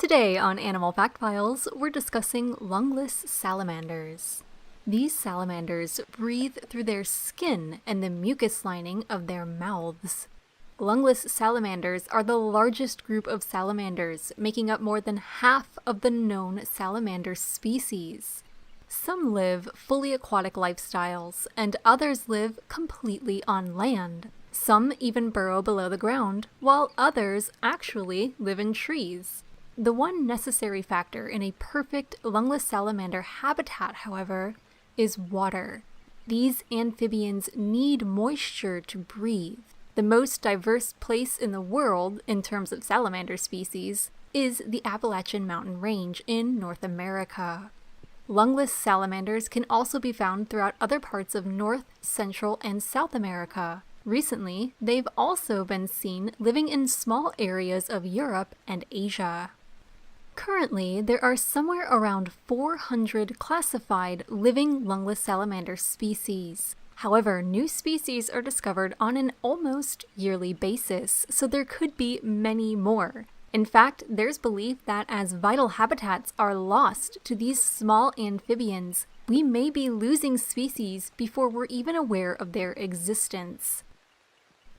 Today on Animal Fact Files, we're discussing lungless salamanders. These salamanders breathe through their skin and the mucus lining of their mouths. Lungless salamanders are the largest group of salamanders, making up more than half of the known salamander species. Some live fully aquatic lifestyles, and others live completely on land. Some even burrow below the ground, while others actually live in trees. The one necessary factor in a perfect lungless salamander habitat, however, is water. These amphibians need moisture to breathe. The most diverse place in the world, in terms of salamander species, is the Appalachian Mountain Range in North America. Lungless salamanders can also be found throughout other parts of North, Central, and South America. Recently, they've also been seen living in small areas of Europe and Asia. Currently, there are somewhere around 400 classified living lungless salamander species. However, new species are discovered on an almost yearly basis, so there could be many more. In fact, there's belief that as vital habitats are lost to these small amphibians, we may be losing species before we're even aware of their existence.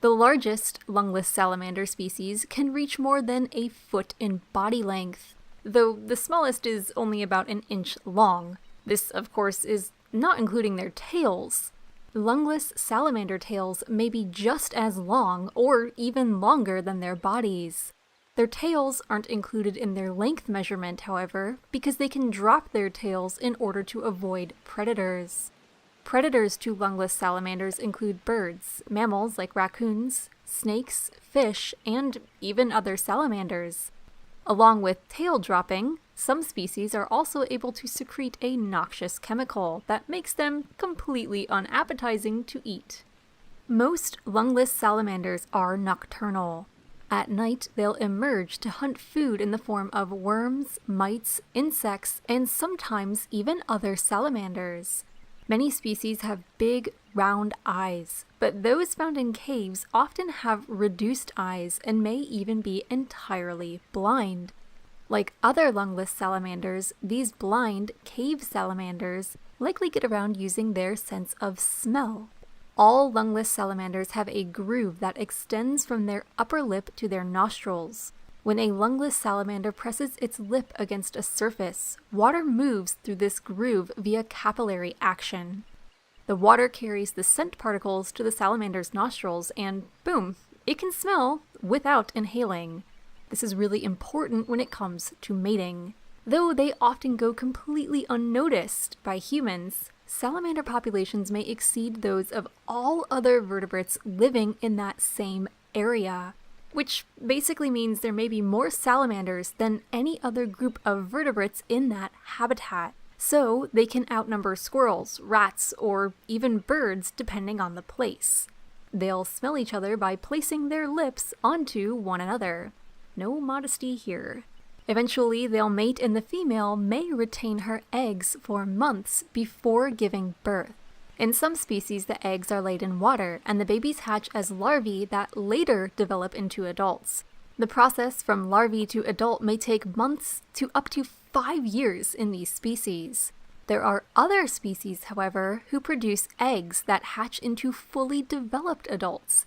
The largest lungless salamander species can reach more than a foot in body length, though the smallest is only about an inch long. This, of course, is not including their tails. Lungless salamander tails may be just as long or even longer than their bodies. Their tails aren't included in their length measurement, however, because they can drop their tails in order to avoid predators. Predators to lungless salamanders include birds, mammals like raccoons, snakes, fish, and even other salamanders. Along with tail dropping, some species are also able to secrete a noxious chemical that makes them completely unappetizing to eat. Most lungless salamanders are nocturnal. At night, they'll emerge to hunt food in the form of worms, mites, insects, and sometimes even other salamanders. Many species have big, round eyes, but those found in caves often have reduced eyes and may even be entirely blind. Like other lungless salamanders, these blind cave salamanders likely get around using their sense of smell. All lungless salamanders have a groove that extends from their upper lip to their nostrils. When a lungless salamander presses its lip against a surface, water moves through this groove via capillary action. The water carries the scent particles to the salamander's nostrils and, boom, it can smell without inhaling. This is really important when it comes to mating. Though they often go completely unnoticed by humans, salamander populations may exceed those of all other vertebrates living in that same area, which basically means there may be more salamanders than any other group of vertebrates in that habitat. So they can outnumber squirrels, rats, or even birds depending on the place. They'll smell each other by placing their lips onto one another. No modesty here. Eventually, they'll mate and the female may retain her eggs for months before giving birth. In some species, the eggs are laid in water, and the babies hatch as larvae that later develop into adults. The process from larvae to adult may take months to up to 5 years in these species. There are other species, however, who produce eggs that hatch into fully developed adults.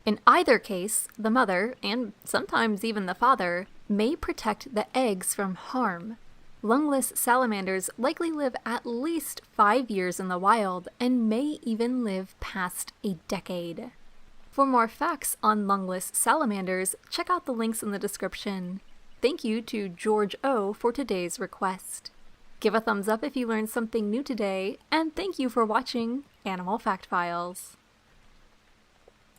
In either case, the mother, and sometimes even the father, may protect the eggs from harm. Lungless salamanders likely live at least 5 years in the wild and may even live past a decade. For more facts on lungless salamanders, check out the links in the description. Thank you to George O for today's request. Give a thumbs up if you learned something new today, and thank you for watching Animal Fact Files.